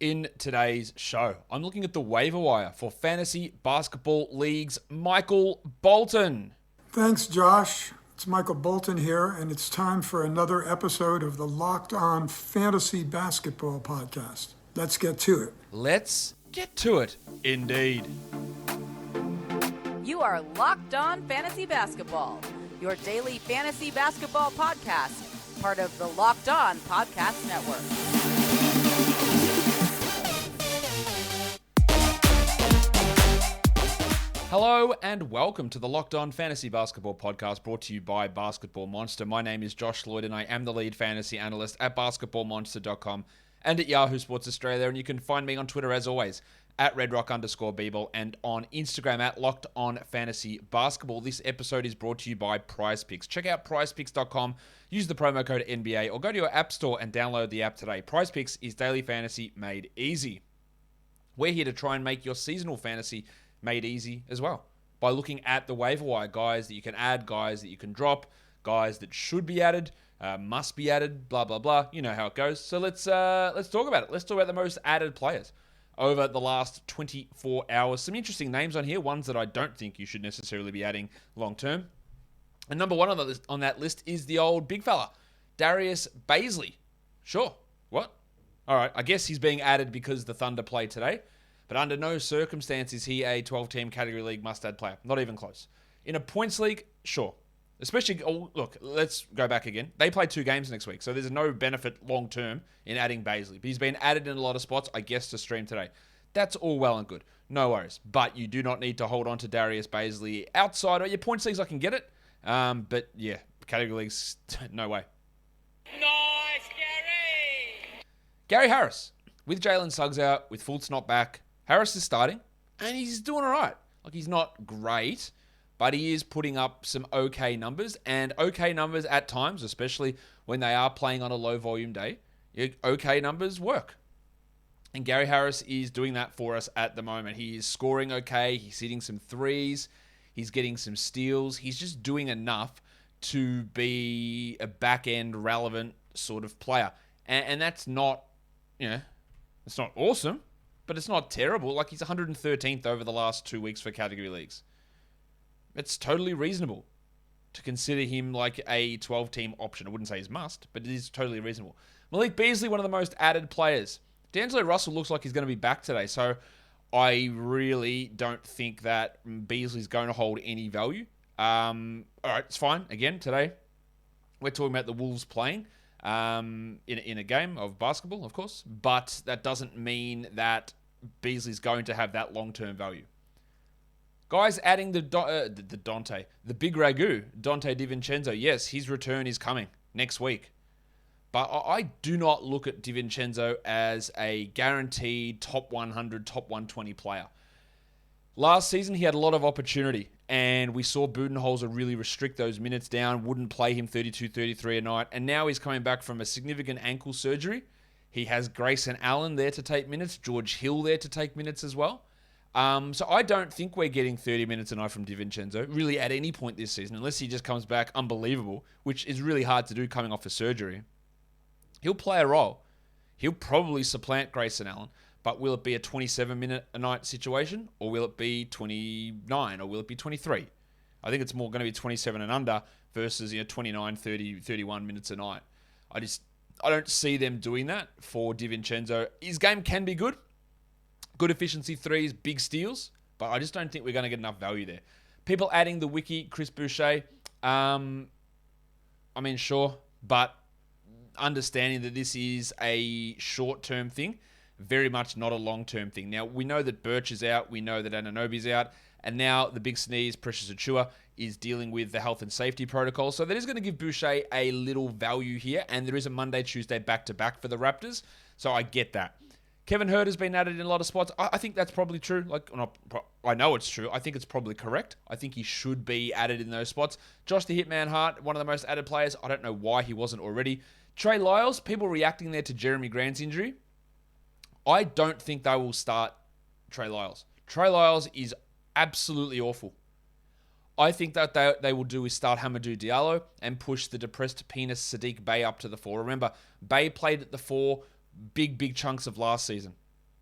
in today's show. I'm looking at the waiver wire for fantasy basketball leagues. Michael Bolton. Thanks, Josh. It's Michael Bolton here, and it's time for another episode of the Locked On Fantasy Basketball Podcast. Let's get to it. Let's get to it, indeed. You are Locked On Fantasy Basketball, your daily fantasy basketball podcast, part of the Locked On Podcast Network. Hello and welcome to the Locked On Fantasy Basketball Podcast, brought to you by Basketball Monster. My name is Josh Lloyd and I am the lead fantasy analyst at basketballmonster.com and at Yahoo Sports Australia. And you can find me on Twitter as always at redrock_bball and on Instagram at Locked On Fantasy Basketball. This episode is brought to you by PrizePicks. Check out prizepicks.com, use the promo code NBA or go to your app store and download the app today. PrizePicks is daily fantasy made easy. We're here to try and make your seasonal fantasy made easy as well by looking at the waiver wire, guys that you can add, guys that you can drop, guys that should be added, must be added, blah blah blah. You know how it goes. So let's talk about it. Let's talk about the most added players over the last 24 hours. Some interesting names on here, ones that I don't think you should necessarily be adding long term. And number one on that list is the old big fella, Darius Bazley. Sure, what? All right, I guess he's being added because the Thunder played today. But under no circumstance is he a 12-team category league must-add player. Not even close. In a points league, sure. Especially, look, let's go back again. They play 2 games next week, so there's no benefit long-term in adding Bazley. But he's been added in a lot of spots, I guess, to stream today. That's all well and good. No worries. But you do not need to hold on to Darius Bazley outside. Or your points leagues, I can get it. But yeah, category leagues, no way. Nice, Gary! Gary Harris, with Jalen Suggs out, with Fultz not back, Harris is starting, and he's doing all right. Like, he's not great, but he is putting up some okay numbers, and okay numbers at times, especially when they are playing on a low-volume day, okay numbers work. And Gary Harris is doing that for us at the moment. He is scoring okay. He's hitting some threes. He's getting some steals. He's just doing enough to be a back-end relevant sort of player. And that's not, it's not awesome, but it's not terrible. Like, he's 113th over the last 2 weeks for category leagues. It's totally reasonable to consider him like a 12-team option. I wouldn't say he's must, but it is totally reasonable. Malik Beasley, one of the most added players. D'Angelo Russell looks like he's going to be back today, so I really don't think that Beasley's going to hold any value. All right, it's fine. Again, today, we're talking about the Wolves playing in a game of basketball, of course, but that doesn't mean that Beasley's going to have that long-term value. Guys, adding the big ragu, Dante DiVincenzo. Yes, his return is coming next week. But I do not look at DiVincenzo as a guaranteed top 100, top 120 player. Last season, he had a lot of opportunity, and we saw Budenholzer really restrict those minutes down, wouldn't play him 32, 33 a night, and now he's coming back from a significant ankle surgery. He has Grayson Allen there to take minutes, George Hill there to take minutes as well. So I don't think we're getting 30 minutes a night from DiVincenzo, really at any point this season, unless he just comes back unbelievable, which is really hard to do coming off a surgery. He'll play a role. He'll probably supplant Grayson Allen, but will it be a 27-minute-a-night situation, or will it be 29, or will it be 23? I think it's more going to be 27 and under versus 29, 30, 31 minutes a night. I don't see them doing that for DiVincenzo. His game can be good. Good efficiency threes, big steals, but I just don't think we're going to get enough value there. People adding the wiki, Chris Boucher, sure, but understanding that this is a short-term thing, very much not a long-term thing. Now, we know that Birch is out, we know that Anunoby's out, and now the big sneeze, Precious Achiuwa, is dealing with the health and safety protocol. So that is going to give Boucher a little value here, and there is a Monday, Tuesday back-to-back for the Raptors, so I get that. Kevin Hurt has been added in a lot of spots. I think that's probably true. I know it's true. I think it's probably correct. I think he should be added in those spots. Josh the Hitman Hart, one of the most added players. I don't know why he wasn't already. Trey Lyles, people reacting there to Jeremy Grant's injury. I don't think they will start Trey Lyles. Trey Lyles is absolutely awful. I think that they will do is start Hamidou Diallo and push the depressed penis Sadiq Bey up to the 4. Remember, Bey played at the 4 big chunks of last season.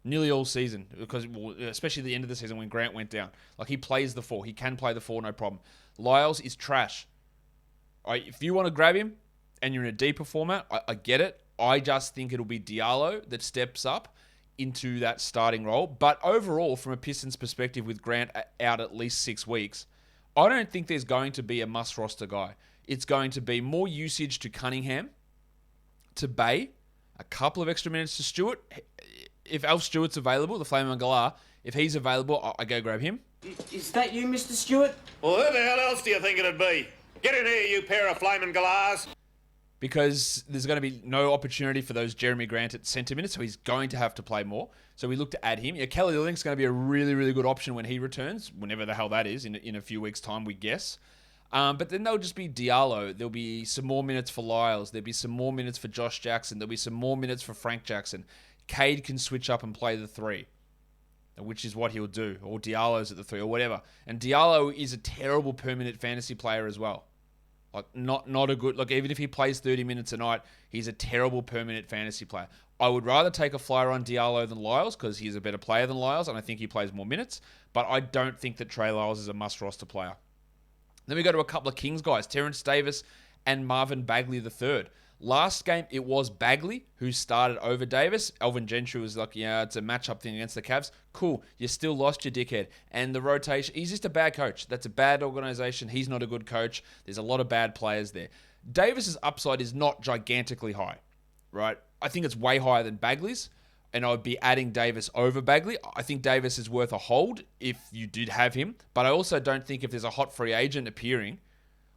nearly all season, because especially the end of the season when Grant went down. Like, he plays the 4. He can play the 4, no problem. Lyles is trash. If you want to grab him and you're in a deeper format, I get it. I just think it'll be Diallo that steps up into that starting role. But overall, from a Pistons perspective, with Grant out at least 6 weeks, I don't think there's going to be a must-roster guy. It's going to be more usage to Cunningham, to Bay, a couple of extra minutes to Stewart. If Alf Stewart's available, the Flame and Galar, if he's available, I go grab him. Is that you, Mr. Stewart? Well, who the hell else do you think it'd be? Get in here, you pair of flaming galahs. Because there's going to be no opportunity for those Jeremy Grant at centre minutes, so he's going to have to play more. So we look to add him. Yeah, Kelly Olynyk's going to be a really, really good option when he returns, whenever the hell that is, in a few weeks' time, we guess. But then there'll just be Diallo. There'll be some more minutes for Lyles. There'll be some more minutes for Josh Jackson. There'll be some more minutes for Frank Jackson. Cade can switch up and play the 3, which is what he'll do. Or Diallo's at the 3, or whatever. And Diallo is a terrible permanent fantasy player as well. Like, not a good... Like, even if he plays 30 minutes a night, he's a terrible permanent fantasy player. I would rather take a flyer on Diallo than Lyles, because he's a better player than Lyles, and I think he plays more minutes. But I don't think that Trey Lyles is a must-roster player. Then we go to a couple of Kings guys, Terrence Davis and Marvin Bagley III. Last game, it was Bagley who started over Davis. Alvin Gentry was like, yeah, it's a matchup thing against the Cavs. Cool, you still lost your dickhead. And the rotation, he's just a bad coach. That's a bad organization. He's not a good coach. There's a lot of bad players there. Davis's upside is not gigantically high, right? I think it's way higher than Bagley's, and I would be adding Davis over Bagley. I think Davis is worth a hold if you did have him, but I also don't think if there's a hot free agent appearing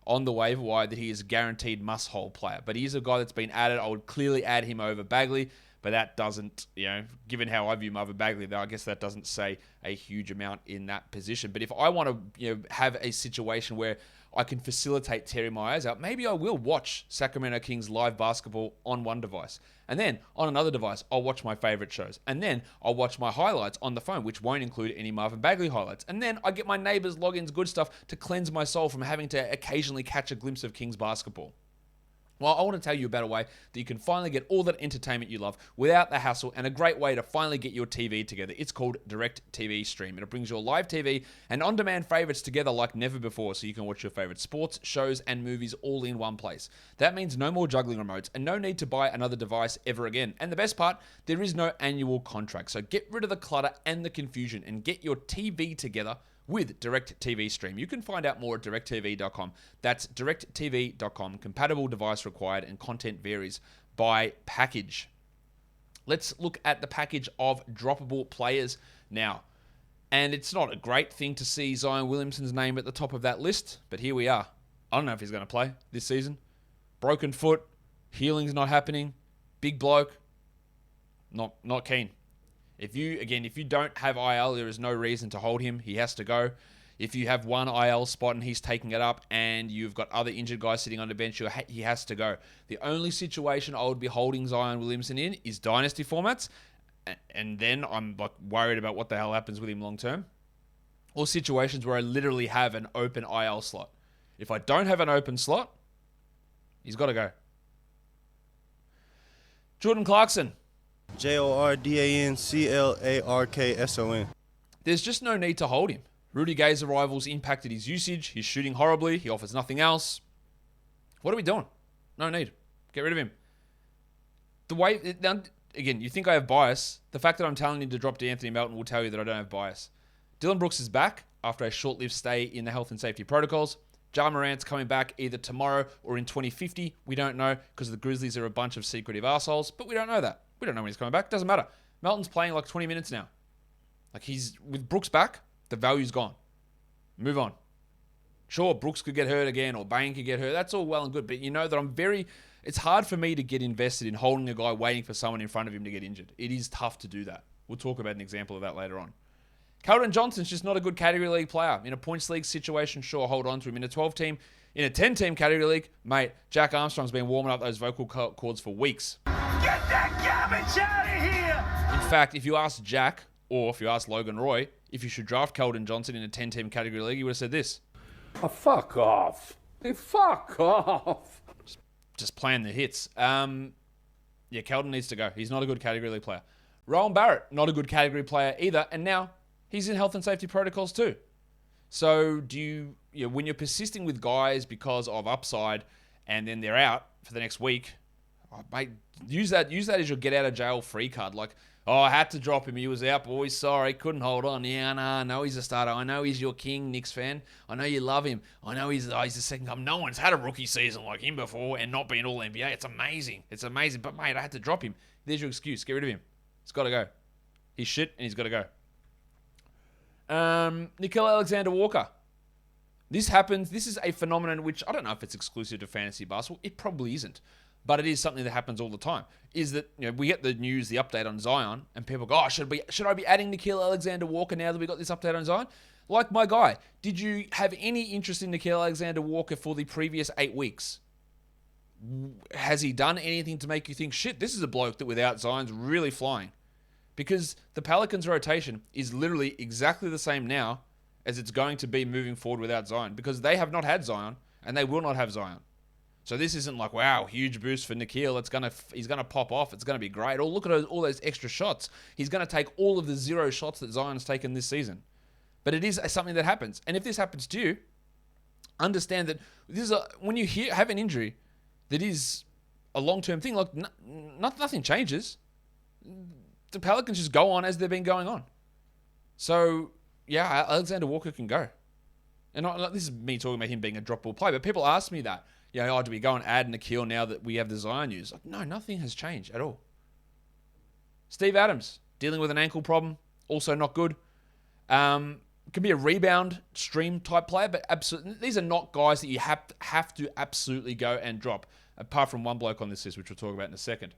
on the waiver wire that he is a guaranteed must-hold player. But he's a guy that's been added. I would clearly add him over Bagley, but that doesn't, given how I view Marvin Bagley, though, I guess that doesn't say a huge amount in that position. But if I want to have a situation where I can facilitate Terry my eyes out, maybe I will watch Sacramento Kings live basketball on one device. And then on another device, I'll watch my favorite shows. And then I'll watch my highlights on the phone, which won't include any Marvin Bagley highlights. And then I get my neighbors' logins, good stuff, to cleanse my soul from having to occasionally catch a glimpse of Kings basketball. Well, I want to tell you about a way that you can finally get all that entertainment you love without the hassle, and a great way to finally get your TV together. It's called Direct TV Stream. It brings your live TV and on-demand favorites together like never before, so you can watch your favorite sports, shows, and movies all in one place. That means no more juggling remotes and no need to buy another device ever again. And the best part, there is no annual contract. So get rid of the clutter and the confusion and get your TV together with Direct TV Stream. You can find out more at directtv.com. That's directtv.com. Compatible device required, and content varies by package. Let's look at the package of droppable players now. And it's not a great thing to see Zion Williamson's name at the top of that list, but here we are. I don't know if he's going to play this season. Broken foot, healing's not happening, big bloke, not keen. If you don't have IL, there is no reason to hold him. He has to go. If you have one IL spot and he's taking it up, and you've got other injured guys sitting on the bench, he has to go. The only situation I would be holding Zion Williamson in is dynasty formats, and then I'm like worried about what the hell happens with him long term. Or situations where I literally have an open IL slot. If I don't have an open slot, he's got to go. Jordan Clarkson. JordanClarkson. There's just no need to hold him. Rudy Gay's arrivals impacted his usage. He's shooting horribly. He offers nothing else. What are we doing? No need. Get rid of him. Again, you think I have bias. The fact that I'm telling you to drop DeAnthony Melton will tell you that I don't have bias. Dylan Brooks is back after a short-lived stay in the health and safety protocols. Ja Morant's coming back either tomorrow or in 2050. We don't know, because the Grizzlies are a bunch of secretive assholes, but we don't know that. We don't know when he's coming back. Doesn't matter. Melton's playing like 20 minutes now. Like, with Brooks back, the value's gone. Move on. Sure, Brooks could get hurt again, or Bane could get hurt. That's all well and good, but you know that it's hard for me to get invested in holding a guy waiting for someone in front of him to get injured. It is tough to do that. We'll talk about an example of that later on. Keldon Johnson's just not a good category league player. In a points league situation, sure, hold on to him. In a 12-team, in a 10-team category league, mate, Jack Armstrong's been warming up those vocal cords for weeks. Get that garbage out of here! In fact, if you asked Jack, or if you asked Logan Roy, if you should draft Keldon Johnson in a 10-team category league, he would have said this. Oh, fuck off. Fuck off. Just playing the hits. Yeah, Keldon needs to go. He's not a good category league player. Rowan Barrett, not a good category player either, and now he's in health and safety protocols too. So when you're persisting with guys because of upside and then they're out for the next week, mate, use that as your get out of jail free card. Like, I had to drop him. He was out, boys. Sorry, couldn't hold on. Yeah, I know he's a starter. I know he's your king, Knicks fan. I know you love him. I know he's the second come. No one's had a rookie season like him before and not been all NBA. It's amazing. It's amazing. But, mate, I had to drop him. There's your excuse. Get rid of him. He's got to go. He's shit and he's got to go. Nickeil Alexander-Walker. This happens. This is a phenomenon which I don't know if it's exclusive to fantasy basketball. It probably isn't. But it is something that happens all the time. Is that we get the news, the update on Zion, and people go, should I be adding Nickeil Alexander-Walker now that we got this update on Zion? Like my guy, did you have any interest in Nickeil Alexander-Walker for the previous 8 weeks? Has he done anything to make you think, shit, this is a bloke that without Zion's really flying? Because the Pelicans' rotation is literally exactly the same now as it's going to be moving forward without Zion, because they have not had Zion and they will not have Zion. So this isn't like, wow, huge boost for Nickeil. He's gonna pop off. It's gonna be great. Oh, look at all those extra shots. He's gonna take all of the 0 shots that Zion's taken this season. But it is something that happens. And if this happens to you, understand that when you have an injury that is a long-term thing, like nothing changes. The Pelicans just go on as they've been going on. So yeah, Alexander Walker can go. And this is me talking about him being a drop-ball player, but people ask me that. Do we go and add Nickeil now that we have the Zion news? Like, no, nothing has changed at all. Steve Adams, dealing with an ankle problem, also not good. Can be a rebound stream type player, but absolutely, these are not guys that you have to absolutely go and drop, apart from one bloke on this list, which we'll talk about in a second.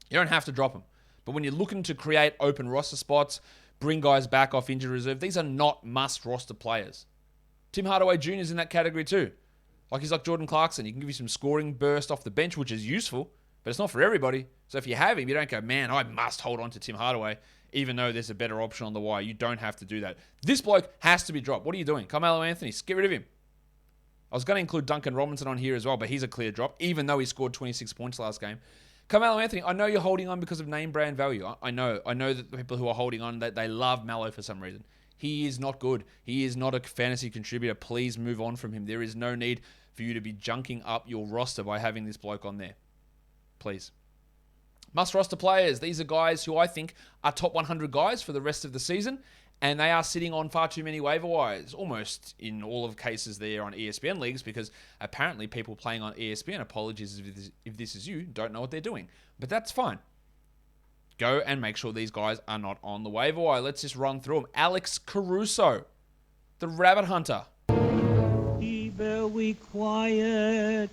You don't have to drop them. But when you're looking to create open roster spots, bring guys back off injury reserve, these are not must roster players. Tim Hardaway Jr. is in that category too. He's like Jordan Clarkson. He can give you some scoring burst off the bench, which is useful, but it's not for everybody. So if you have him, you don't go, man, I must hold on to Tim Hardaway, even though there's a better option on the wire. You don't have to do that. This bloke has to be dropped. What are you doing? Carmelo Anthony, get rid of him. I was going to include Duncan Robinson on here as well, but he's a clear drop, even though he scored 26 points last game. Carmelo Anthony, I know you're holding on because of name brand value. I know that the people who are holding on, that they love Melo for some reason. He is not good. He is not a fantasy contributor. Please move on from him. There is no need for you to be junking up your roster by having this bloke on there. Please. Must roster players. These are guys who I think are top 100 guys for the rest of the season, and they are sitting on far too many waiver wires. Almost in all of cases they're on ESPN leagues, because apparently people playing on ESPN, apologies if this is you, don't know what they're doing. But that's fine. Go and make sure these guys are not on the waiver wire. Let's just run through them. Alex Caruso, the Rabbit Hunter. Be very quiet.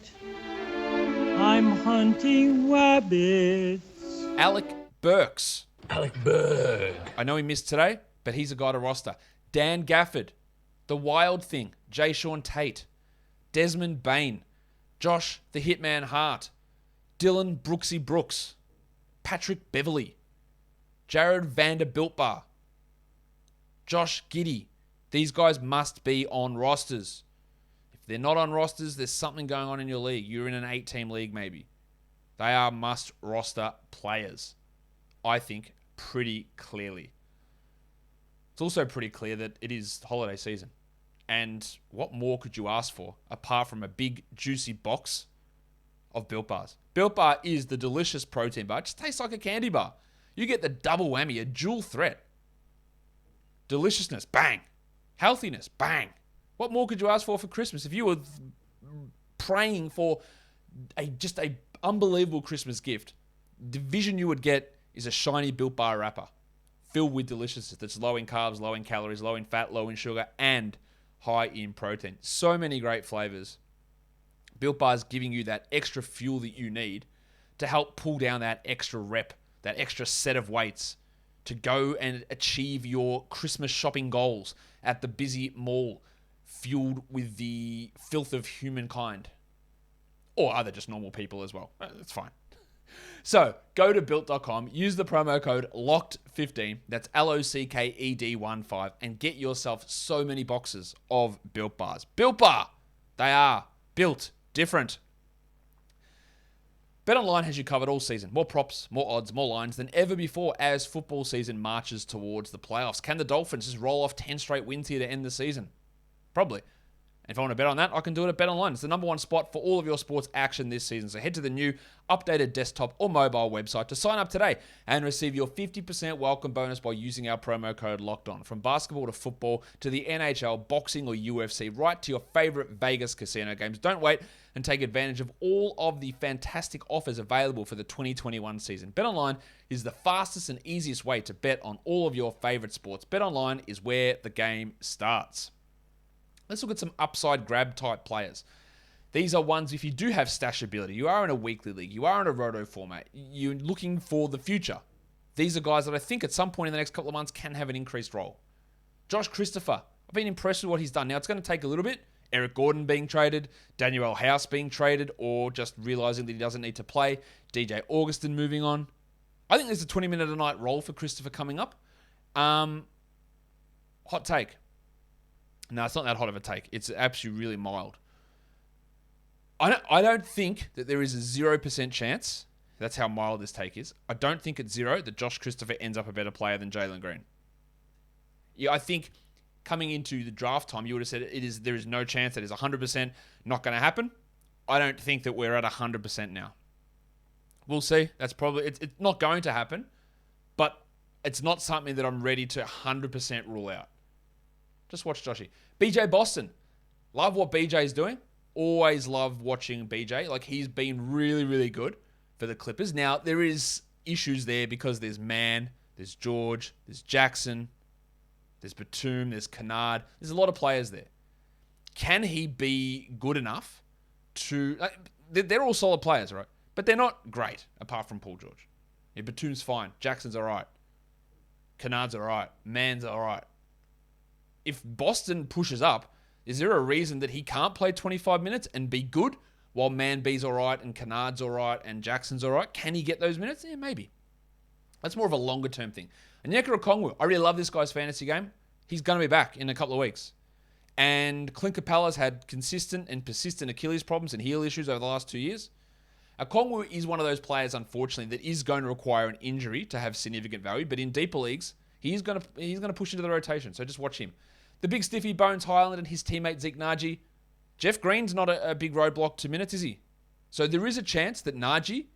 I'm hunting rabbits. Alec Burks. Alec Berg. I know he missed today, but he's a guy to roster. Dan Gafford, The Wild Thing, Jay Sean Tate, Desmond Bain, Josh the Hitman Hart, Dylan Brooksy Brooks, Patrick Beverly, Jared Vanderbiltbar, Josh Giddey. These guys must be on rosters. If they're not on rosters, there's something going on in your league. You're in an 8-team league maybe. They are must-roster players, I think, pretty clearly. It's also pretty clear that it is holiday season. And what more could you ask for apart from a big, juicy box of Built Bars? Built Bar is the delicious protein bar. It just tastes like a candy bar. You get the double whammy, a dual threat. Deliciousness, bang. Healthiness, bang. What more could you ask for Christmas? If you were praying for just a unbelievable Christmas gift, the vision you would get is a shiny Built Bar wrapper filled with deliciousness that's low in carbs, low in calories, low in fat, low in sugar, and high in protein. So many great flavors. Built Bar is giving you that extra fuel that you need to help pull down that extra rep, that extra set of weights to go and achieve your Christmas shopping goals at the busy mall, fueled with the filth of humankind. Or other just normal people as well. That's fine. So, go to Built.com, use the promo code LOCKED15, that's LOCKED15, and get yourself so many boxes of Built Bars. Built Bar! They are built different. BetOnline has you covered all season. More props, more odds, more lines than ever before as football season marches towards the playoffs. Can the Dolphins just roll off 10 straight wins here to end the season? Probably. And if I want to bet on that, I can do it at BetOnline. It's the number one spot for all of your sports action this season. So head to the new updated desktop or mobile website to sign up today and receive your 50% welcome bonus by using our promo code LOCKEDON. From basketball to football to the NHL, boxing or UFC, right to your favorite Vegas casino games. Don't wait and take advantage of all of the fantastic offers available for the 2021 season. BetOnline is the fastest and easiest way to bet on all of your favorite sports. BetOnline is where the game starts. Let's look at some upside grab type players. These are ones, if you do have stash ability, you are in a weekly league, you are in a roto format, you're looking for the future. These are guys that I think at some point in the next couple of months can have an increased role. Josh Christopher, I've been impressed with what he's done. Now, it's going to take a little bit. Eric Gordon being traded, Daniel House being traded, or just realizing that he doesn't need to play, DJ Augustin moving on. I think there's a 20-minute-a-night role for Christopher coming up. Hot take. No, it's not that hot of a take. It's actually really mild. I don't think that there is a 0% chance, that's how mild this take is, I don't think it's zero that Josh Christopher ends up a better player than Jalen Green. Yeah, I think coming into the draft time, you would have said there is no chance that is 100% not going to happen. I don't think that we're at 100% now. We'll see. That's probably, it's not going to happen, but it's not something that I'm ready to 100% rule out. Just watch Joshy. BJ Boston. Love what BJ is doing. Always love watching BJ. Like, he's been really, really good for the Clippers. Now, there is issues there because there's Mann, there's George, there's Jackson, there's Batum, there's Kennard. There's a lot of players there. Can he be good enough to... they're all solid players, right? But they're not great, apart from Paul George. Yeah, Batum's fine. Jackson's all right. Kennard's all right. Mann's all right. If Boston pushes up, is there a reason that he can't play 25 minutes and be good while Man B's all right and Kennard's all right and Jackson's all right? Can he get those minutes? Yeah, maybe. That's more of a longer-term thing. Onyeka Okongwu, I really love this guy's fantasy game. He's going to be back in a couple of weeks. And Clint Capella's had consistent and persistent Achilles problems and heel issues over the last 2 years. Okongwu is one of those players, unfortunately, that is going to require an injury to have significant value. But in deeper leagues, he's going to push into the rotation. So just watch him. The big stiffy Bones Highland and his teammate Zeke Naji. Jeff Green's not a big roadblock to minutes, is he? So there is a chance that Naji,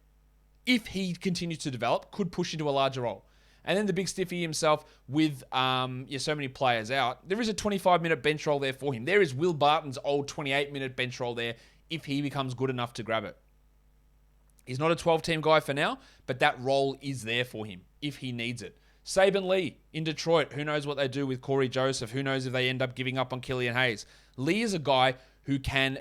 if he continues to develop, could push into a larger role. And then the big stiffy himself with so many players out, there is a 25-minute bench role there for him. There is Will Barton's old 28-minute bench role there if he becomes good enough to grab it. He's not a 12-team guy for now, but that role is there for him if he needs it. Saban Lee in Detroit. Who knows what they do with Corey Joseph? Who knows if they end up giving up on Killian Hayes? Lee is a guy who can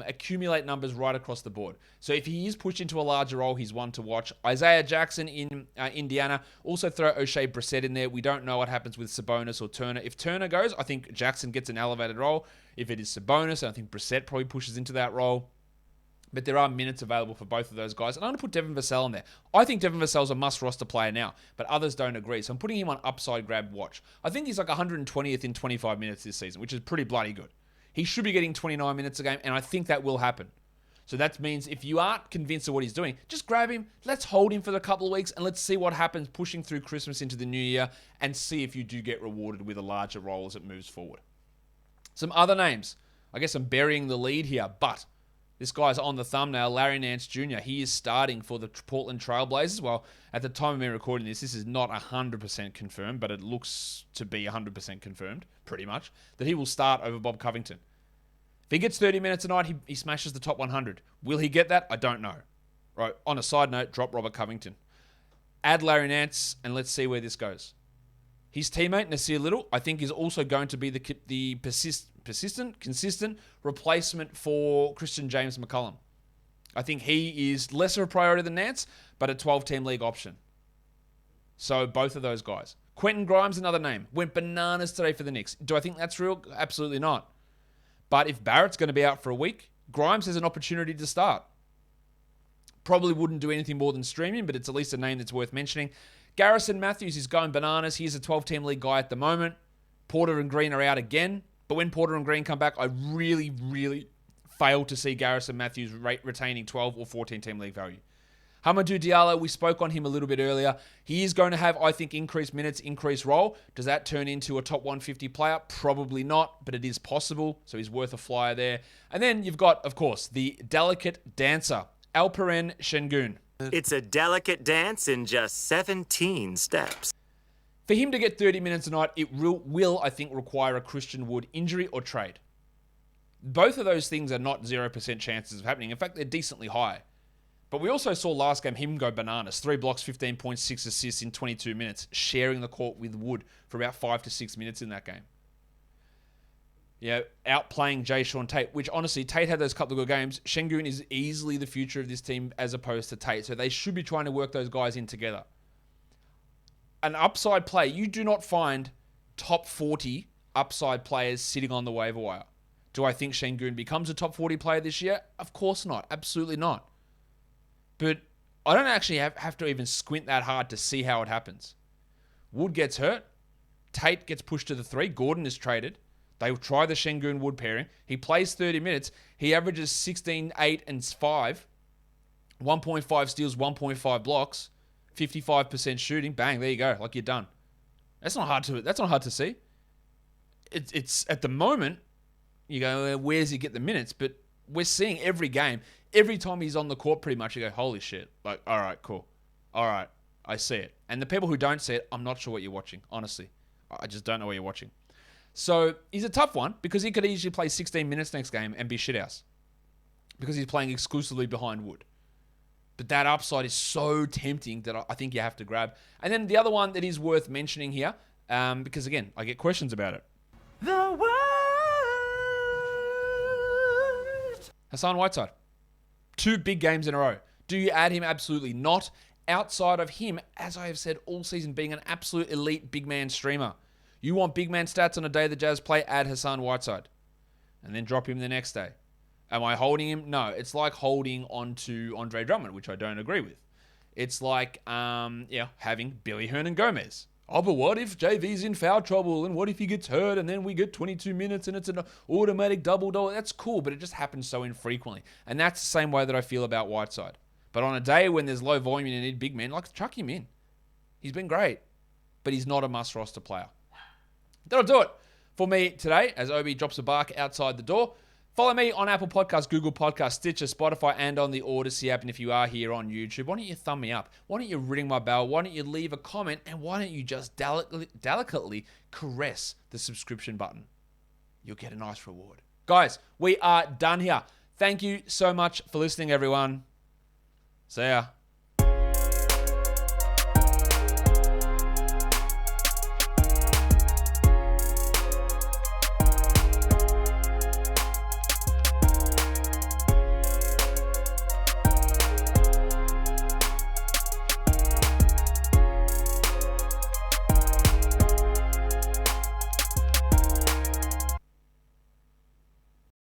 accumulate numbers right across the board. So if he is pushed into a larger role, he's one to watch. Isaiah Jackson in Indiana. Also throw O'Shea Brissett in there. We don't know what happens with Sabonis or Turner. If Turner goes, I think Jackson gets an elevated role. If it is Sabonis, I think Brissett probably pushes into that role. But there are minutes available for both of those guys. And I'm going to put Devin Vassell in there. I think Devin Vassell's a must-roster player now, but others don't agree. So I'm putting him on upside grab watch. I think he's like 120th in 25 minutes this season, which is pretty bloody good. He should be getting 29 minutes a game, and I think that will happen. So that means if you aren't convinced of what he's doing, just grab him. Let's hold him for a couple of weeks, and let's see what happens pushing through Christmas into the new year, and see if you do get rewarded with a larger role as it moves forward. Some other names. I guess I'm burying the lead here, but... this guy's on the thumbnail, Larry Nance Jr. He is starting for the Portland Trailblazers. Well, at the time of me recording this is not 100% confirmed, but it looks to be 100% confirmed, pretty much, that he will start over Bob Covington. If he gets 30 minutes a night, he smashes the top 100. Will he get that? I don't know. Right. On a side note, drop Robert Covington. Add Larry Nance, and let's see where this goes. His teammate, Nasir Little, I think is also going to be the consistent replacement for Christian James McCollum. I think he is lesser a priority than Nance, but a 12-team league option. So both of those guys. Quentin Grimes, another name. Went bananas today for the Knicks. Do I think that's real? Absolutely not. But if Barrett's going to be out for a week, Grimes has an opportunity to start. Probably wouldn't do anything more than stream him, but it's at least a name that's worth mentioning. Garrison Matthews is going bananas. He's a 12-team league guy at the moment. Porter and Green are out again. But when Porter and Green come back, I really, really fail to see Garrison Matthews retaining 12 or 14-team league value. Hamidou Diallo, we spoke on him a little bit earlier. He is going to have, I think, increased minutes, increased role. Does that turn into a top 150 player? Probably not, but it is possible. So he's worth a flyer there. And then you've got, of course, the delicate dancer, Alperen Sengun. It's a delicate dance in just 17 steps. For him to get 30 minutes a night, it will, I think, require a Christian Wood injury or trade. Both of those things are not 0% chances of happening. In fact, they're decently high. But we also saw last game him go bananas. 3 blocks, 15.6 assists in 22 minutes, sharing the court with Wood for about 5 to 6 minutes in that game. Outplaying Jayshawn Tate, which honestly, Tate had those couple of good games. Sengun is easily the future of this team as opposed to Tate. So they should be trying to work those guys in together. An upside play, you do not find top 40 upside players sitting on the waiver wire. Do I think Sengun becomes a top 40 player this year? Of course not. Absolutely not. But I don't actually have to even squint that hard to see how it happens. Wood gets hurt. Tate gets pushed to the 3. Gordon is traded. They try the Sengun-Wood pairing. He plays 30 minutes. He averages 16, 8, and 5. 1.5 steals, 1.5 blocks. 55% shooting. Bang, there you go. Like, you're done. That's not hard to see. It's at the moment, you go, where does he get the minutes? But we're seeing every game. Every time he's on the court, pretty much, you go, holy shit. Like, all right, cool. All right, I see it. And the people who don't see it, I'm not sure what you're watching, honestly. I just don't know what you're watching. So he's a tough one because he could easily play 16 minutes next game and be shithouse because he's playing exclusively behind Wood. But that upside is so tempting that I think you have to grab. And then the other one that is worth mentioning here, because again, I get questions about it. The world. Hassan Whiteside. 2 big games in a row. Do you add him? Absolutely not. Outside of him, as I have said all season, being an absolute elite big man streamer. You want big man stats on a day the Jazz play, add Hassan Whiteside. And then drop him the next day. Am I holding him? No. It's like holding on to Andre Drummond, which I don't agree with. It's like having Billy Hernan-Gomez. Oh, but what if JV's in foul trouble? And what if he gets hurt and then we get 22 minutes and it's an automatic double-double? That's cool, but it just happens so infrequently. And that's the same way that I feel about Whiteside. But on a day when there's low volume and you need big men, like, chuck him in. He's been great, but he's not a must-roster player. That'll do it for me today as Obi drops a bark outside the door. Follow me on Apple Podcasts, Google Podcasts, Stitcher, Spotify, and on the Odyssey app. And if you are here on YouTube, why don't you thumb me up? Why don't you ring my bell? Why don't you leave a comment? And why don't you just delicately caress the subscription button? You'll get a nice reward. Guys, we are done here. Thank you so much for listening, everyone. See ya.